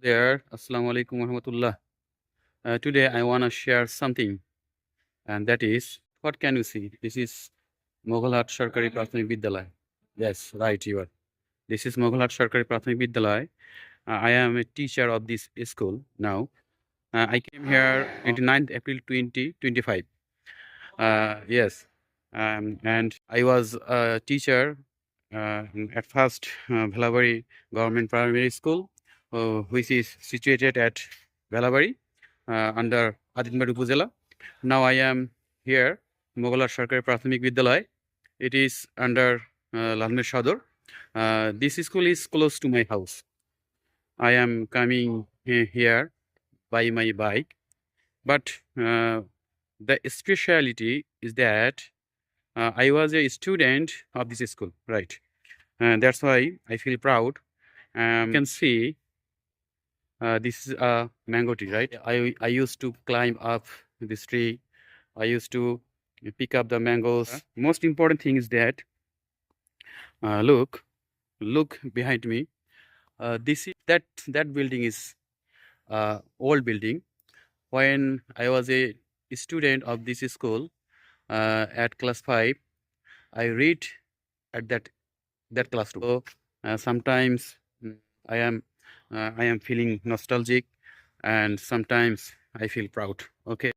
There, Assalamu alaikum warahmatullah. Today I want to share something, and that is, what can you see? This is Moghalhat Sarkari Prathamik Vidyalaya. Yes, right, you are. This is Moghalhat Sarkari Prathamik Vidyalaya. I am a teacher of this school now. I came here 29th April 2025. Yes, and I was a teacher at first Bhelabari Government Primary School, which is situated at Bhelabari under Adinbari Upazila. Now I am here, Moghalhat Sarkari Prathamik Vidyalaya. It is under Lalmer Sador. This school is close to my house. I am coming here by my bike, but the speciality is that I was a student of this school, right? And that's why I feel proud. You can see this is a mango tree, right? I used to climb up this tree. I used to pick up the mangoes. Most important thing is that look behind me. This is that building is old building. When I was a student of this school at class 5, I read at that classroom. So, sometimes I am I am feeling nostalgic, and sometimes I feel proud. Okay.